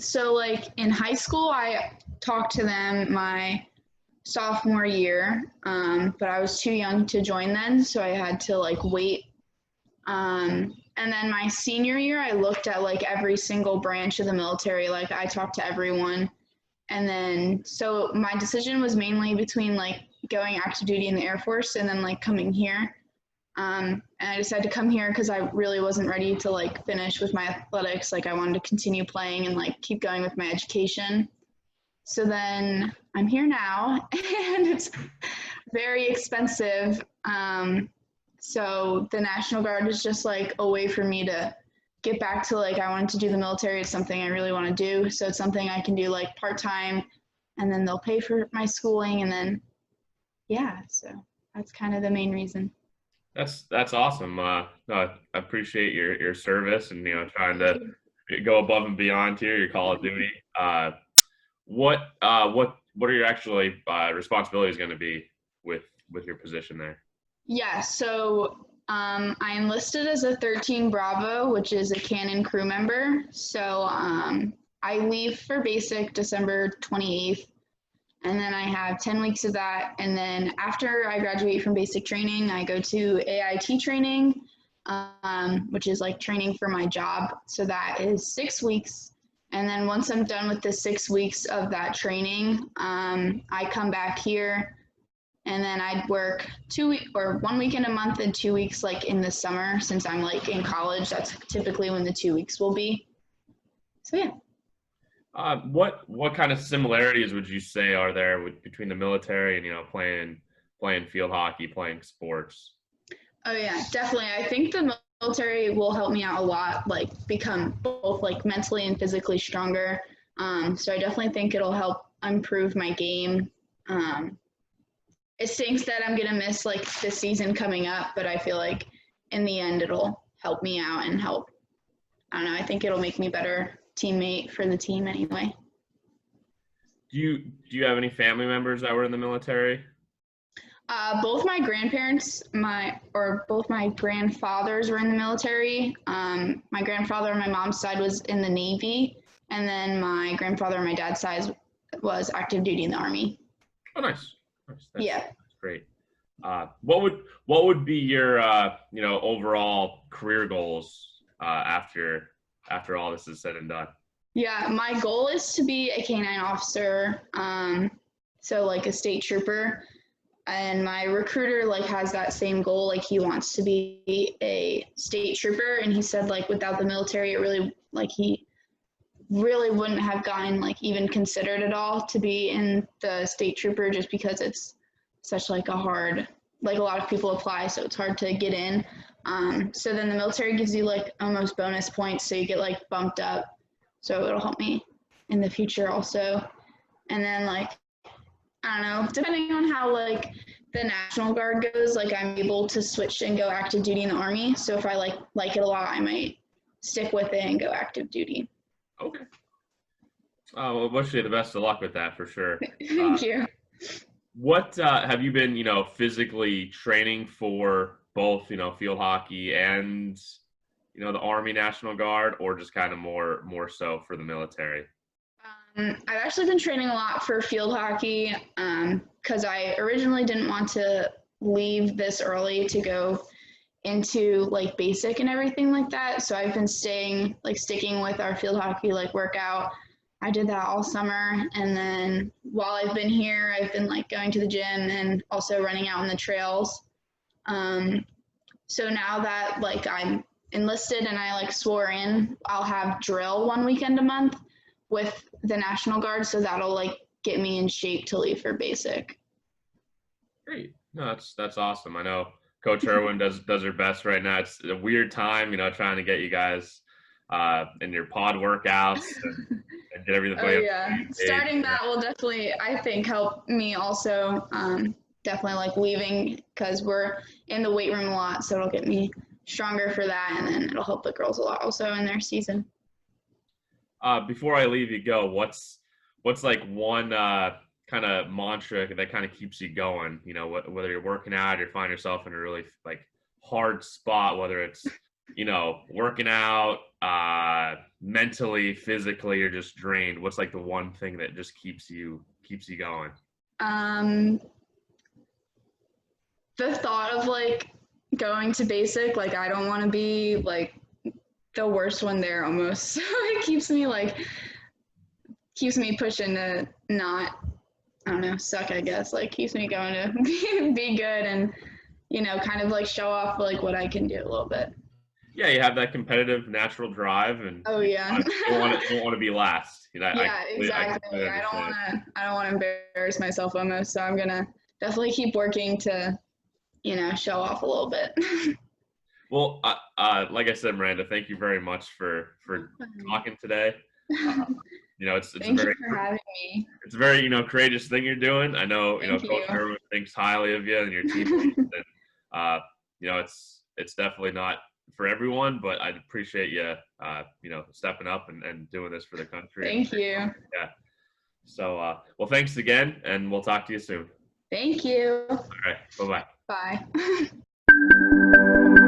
So like in high school, I talked to them my sophomore year, but I was too young to join then, so I had to like wait. And then my senior year, I looked at like every single branch of the military. Like I talked to everyone. And then, so my decision was mainly between like going active duty in the Air Force and then like coming here. And I decided to come here because I really wasn't ready to like finish with my athletics. Like I wanted to continue playing and like keep going with my education. So then I'm here now and it's very expensive. So the National Guard is just like a way for me to get back to like I wanted to do the military. It's something I really want to do. So it's something I can do like part-time and then they'll pay for my schooling and then yeah, so that's kind of the main reason. That's awesome. No, I appreciate your service and trying to go above and beyond here, your Call of Duty. What are your actually responsibilities going to be with your position there? Yeah, so I enlisted as a 13 Bravo, which is a cannon crew member. So I leave for basic December 28th, and then I have 10 weeks of that. And then after I graduate from basic training, I go to AIT training, which is like training for my job. So that is 6 weeks. And then once I'm done with the 6 weeks of that training, I come back here and then I'd work 2 week or 1 weekend a month and 2 weeks like in the summer since I'm like in college. That's typically when the 2 weeks will be. So yeah. What kind of similarities would you say are there between the military and playing field hockey, playing sports? Oh yeah, definitely. I think the military will help me out a lot, like become both like mentally and physically stronger. So I definitely think it'll help improve my game. It stinks that I'm gonna miss like this season coming up, but I feel like in the end it'll help me out and help. I don't know. I think it'll make me better teammate for the team anyway. Do you have any family members that were in the military? Both my grandparents, both my grandfathers were in the military. My grandfather on my mom's side was in the Navy, and then my grandfather on my dad's side was active duty in the Army. Oh, nice. Yeah. That's great. What would be your overall career goals after all this is said and done? Yeah, my goal is to be a canine officer, so like a state trooper. And my recruiter like has that same goal, like he wants to be a state trooper, and he said like without the military it really like he really wouldn't have gotten like even considered at all to be in the state trooper just because it's such like a hard, like a lot of people apply, so it's hard to get in. So then the military gives you like almost bonus points, so you get like bumped up, so it'll help me in the future also. And then like I don't know, depending on how like the National Guard goes, like I'm able to switch and go active duty in the Army. So if I like it a lot, I might stick with it and go active duty. Okay. Well, wish you the best of luck with that for sure. Thank you. What have you been, physically training for both, field hockey and, the Army National Guard, or just kind of more so for the military? I've actually been training a lot for field hockey because I originally didn't want to leave this early to go into like basic and everything like that. So I've been sticking with our field hockey like workout. I did that all summer, and then while I've been here, I've been like going to the gym and also running out on the trails. So now that like I'm enlisted and I like swore in, I'll have drill 1 weekend a month with the National Guard, so that'll like get me in shape to leave for basic. Great. No, that's awesome. I know Coach Irwin does her best right now. It's a weird time, trying to get you guys in your pod workouts and get everything. Oh yeah, starting that will definitely, I think, help me also. Definitely like leaving because we're in the weight room a lot, so it'll get me stronger for that, and then it'll help the girls a lot also in their season. Before I leave you go, what's like one kind of mantra that kind of keeps you going? Whether you're working out or you find yourself in a really like hard spot, whether it's working out, mentally, physically, you're just drained, what's like the one thing that just keeps you going? The thought of like going to basic, like I don't want to be like the worst one there almost. So it keeps me pushing to not, I don't know, suck, I guess. Like keeps me going to be good and, kind of like show off like what I can do a little bit. Yeah, you have that competitive natural drive, and Oh yeah. you don't want to be last. Yeah, exactly. I don't want to embarrass myself almost. So I'm gonna definitely keep working to, show off a little bit. Well, like I said, Miranda, thank you very much for talking today. It's Thank very, you for having me. it's a very courageous thing you're doing. I know Thank Coach you. Irwin thinks highly of you and your teammates, and it's definitely not for everyone, but I appreciate you stepping up and doing this for the country. Thank you. Yeah. So well, thanks again, and we'll talk to you soon. Thank you. All right. Bye-bye. Bye.